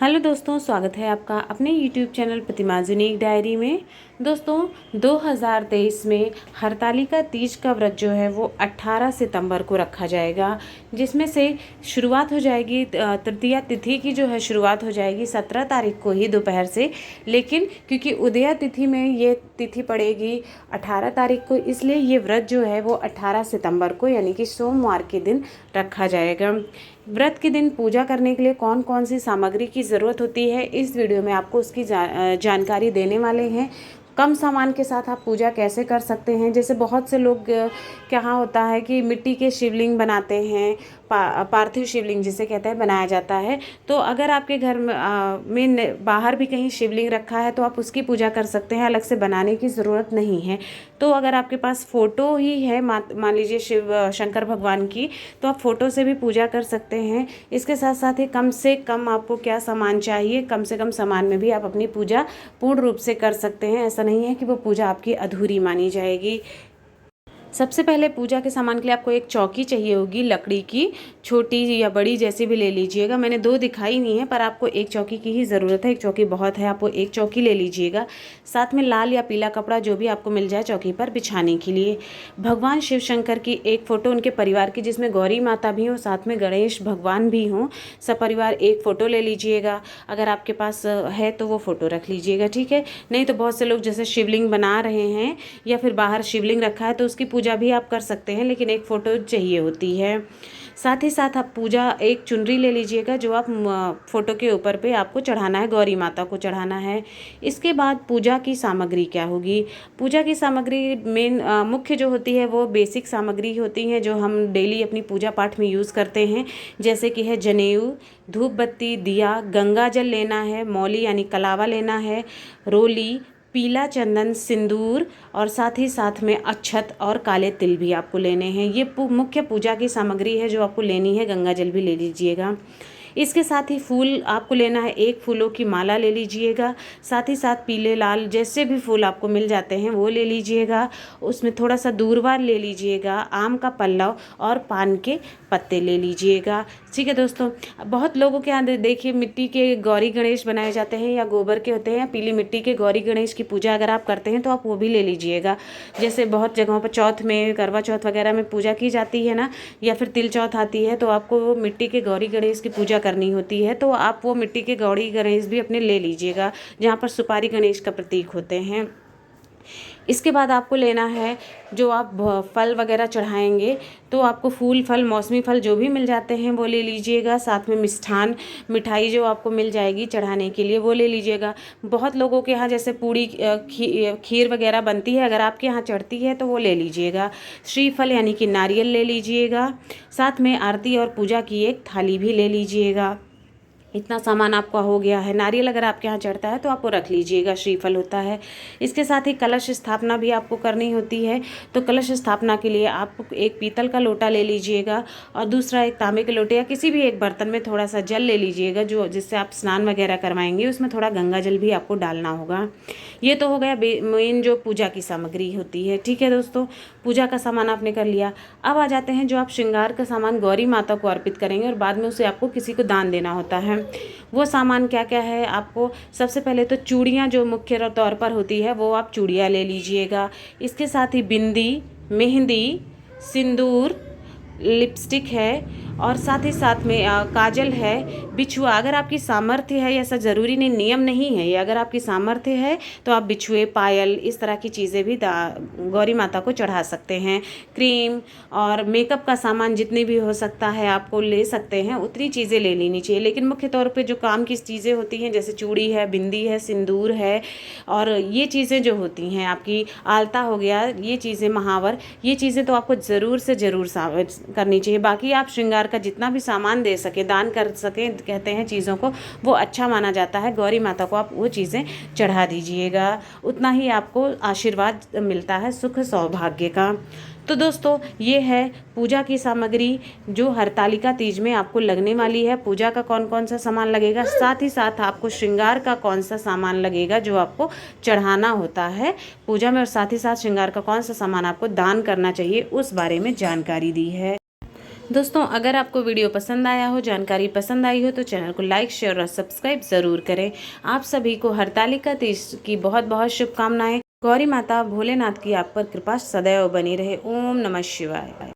Hello दोस्तों, स्वागत है आपका अपने YouTube चैनल प्रतिमा यूनिक डायरी में। दोस्तों 2023 में हरतालिका तीज का व्रत जो है वो 18 सितंबर को रखा जाएगा, जिसमें से शुरुआत हो जाएगी तृतीया तिथि की जो है शुरुआत हो जाएगी 17 तारीख को ही दोपहर से। लेकिन क्योंकि उदया तिथि में ये तिथि पड़ेगी 18 तारीख को, इसलिए ये व्रत जो है वो 18 सितंबर को यानी कि सोमवार के दिन रखा जाएगा। व्रत के दिन पूजा करने के लिए कौन कौन सी सामग्री की ज़रूरत होती है, इस वीडियो में आपको उसकी जानकारी देने वाले हैं। कम सामान के साथ आप पूजा कैसे कर सकते हैं। जैसे बहुत से लोग क्या होता है कि मिट्टी के शिवलिंग बनाते हैं, पार्थिव शिवलिंग जिसे कहते हैं बनाया जाता है। तो अगर आपके घर में बाहर भी कहीं शिवलिंग रखा है तो आप उसकी पूजा कर सकते हैं, अलग से बनाने की ज़रूरत नहीं है। तो अगर आपके पास फ़ोटो ही है मान लीजिए शिव शंकर भगवान की, तो आप फ़ोटो से भी पूजा कर सकते हैं। इसके साथ साथ ही कम से कम आपको क्या सामान चाहिए, कम से कम सामान में भी आप अपनी पूजा पूर्ण रूप से कर सकते हैं। ऐसा नहीं है कि वो पूजा आपकी अधूरी मानी जाएगी। सबसे पहले पूजा के सामान के लिए आपको एक चौकी चाहिए होगी, लकड़ी की, छोटी या बड़ी जैसी भी ले लीजिएगा। मैंने दो दिखाई नहीं है, पर आपको एक चौकी की ही ज़रूरत है। एक चौकी बहुत है, आपको एक चौकी ले लीजिएगा। साथ में लाल या पीला कपड़ा जो भी आपको मिल जाए चौकी पर बिछाने के लिए। भगवान शिव शंकर की एक फ़ोटो उनके परिवार की, जिसमें गौरी माता भी हो, साथ में गणेश भगवान भी हों, सब परिवार एक फ़ोटो ले लीजिएगा। अगर आपके पास है तो वो फ़ोटो रख लीजिएगा, ठीक है। नहीं तो बहुत से लोग जैसे शिवलिंग बना रहे हैं या फिर बाहर शिवलिंग रखा है तो उसकी पूजा भी आप कर सकते हैं, लेकिन एक फ़ोटो चाहिए होती है। साथ ही साथ आप पूजा एक चुनरी ले लीजिएगा जो आप फ़ोटो के ऊपर पे आपको चढ़ाना है, गौरी माता को चढ़ाना है। इसके बाद पूजा की सामग्री क्या होगी। पूजा की सामग्री मेन मुख्य जो होती है वो बेसिक सामग्री होती हैं जो हम डेली अपनी पूजा पाठ में यूज़ करते हैं, जैसे कि है जनेऊ, धूप बत्ती, दिया, गंगा जल लेना है, मौली यानी कलावा लेना है, रोली, पीला चंदन, सिंदूर और साथ ही साथ में अक्षत और काले तिल भी आपको लेने हैं। ये मुख्य पूजा की सामग्री है जो आपको लेनी है। गंगा जल भी ले लीजिएगा। इसके साथ ही फूल आपको लेना है, एक फूलों की माला ले लीजिएगा। साथ ही साथ पीले लाल जैसे भी फूल आपको मिल जाते हैं वो ले लीजिएगा। उसमें थोड़ा सा दूर्वा ले लीजिएगा, आम का पल्लव और पान के पत्ते ले लीजिएगा, ठीक है दोस्तों। बहुत लोगों के यहाँ देखिए मिट्टी के गौरी गणेश बनाए जाते हैं या गोबर के होते हैं या पीली मिट्टी के गौरी गणेश की पूजा अगर आप करते हैं तो आप वो भी ले लीजिएगा। जैसे बहुत जगहों पर चौथ में, करवा चौथ वगैरह में पूजा की जाती है ना, या फिर तिल चौथ आती है तो आपको वो मिट्टी के गौरी गणेश की पूजा करनी होती है, तो आप वो मिट्टी के गौरी गणेश भी अपने ले लीजिएगा जहाँ पर सुपारी गणेश का प्रतीक होते हैं। इसके बाद आपको लेना है जो आप फल वगैरह चढ़ाएंगे, तो आपको फूल फल मौसमी फल जो भी मिल जाते हैं वो ले लीजिएगा। साथ में मिष्ठान मिठाई जो आपको मिल जाएगी चढ़ाने के लिए वो ले लीजिएगा। बहुत लोगों के यहाँ जैसे पूड़ी खीर वगैरह बनती है, अगर आपके यहाँ चढ़ती है तो वो ले लीजिएगा। श्रीफल यानी कि नारियल ले लीजिएगा। साथ में आरती और पूजा की एक थाली भी ले लीजिएगा। इतना सामान आपका हो गया है। नारियल अगर आपके यहाँ चढ़ता है तो आपको रख लीजिएगा, श्रीफल होता है। इसके साथ ही कलश स्थापना भी आपको करनी होती है, तो कलश स्थापना के लिए आप एक पीतल का लोटा ले लीजिएगा और दूसरा एक तांबे के लोटे या किसी भी एक बर्तन में थोड़ा सा जल ले लीजिएगा, जो जिससे आप स्नान वगैरह करवाएंगे उसमें थोड़ा गंगा जल भी आपको डालना होगा। ये तो हो गया मेन जो पूजा की सामग्री होती है, ठीक है दोस्तों। पूजा का सामान आपने कर लिया। अब आ जाते हैं जो आप श्रृंगार का सामान गौरी माता को अर्पित करेंगे और बाद में उसे आपको किसी को दान देना होता है। वो सामान क्या क्या है आपको। सबसे पहले तो चूड़ियाँ जो मुख्य तौर पर होती है वो आप चूड़ियाँ ले लीजिएगा। इसके साथ ही बिंदी, मेहंदी, सिंदूर, लिपस्टिक है और साथ ही साथ में काजल है, बिछुआ। अगर आपकी सामर्थ्य है, ऐसा ज़रूरी नहीं, नियम नहीं है ये, अगर आपकी सामर्थ्य है तो आप बिछुए, पायल, इस तरह की चीज़ें भी गौरी माता को चढ़ा सकते हैं। क्रीम और मेकअप का सामान जितनी भी हो सकता है आपको ले सकते हैं, उतनी चीज़ें ले लेनी चाहिए। लेकिन मुख्य तौर पे जो काम की चीज़ें होती हैं जैसे चूड़ी है, बिंदी है, सिंदूर है और ये चीज़ें जो होती हैं आपकी आलता हो गया, ये चीज़ें महावर, ये चीज़ें तो आपको ज़रूर से ज़रूर करनी चाहिए। बाकी आप श्रृंगार का जितना भी सामान दे सके, दान कर सके, कहते हैं चीज़ों को, वो अच्छा माना जाता है। गौरी माता को आप वो चीज़ें चढ़ा दीजिएगा, उतना ही आपको आशीर्वाद मिलता है सुख सौभाग्य का। तो दोस्तों ये है पूजा की सामग्री जो हरतालिका तीज में आपको लगने वाली है। पूजा का कौन कौन सा सामान लगेगा, साथ ही साथ आपको श्रृंगार का कौन सा सामान लगेगा जो आपको चढ़ाना होता है पूजा में, और साथ ही साथ श्रृंगार का कौन सा सामान आपको दान करना चाहिए उस बारे में जानकारी दी है। दोस्तों अगर आपको वीडियो पसंद आया हो, जानकारी पसंद आई हो तो चैनल को लाइक, शेयर और सब्सक्राइब ज़रूर करें। आप सभी को हरतालिका तीज की बहुत बहुत शुभकामनाएं। गौरी माता भोलेनाथ की आप पर कृपा सदैव बनी रहे। ओम नमः शिवाय।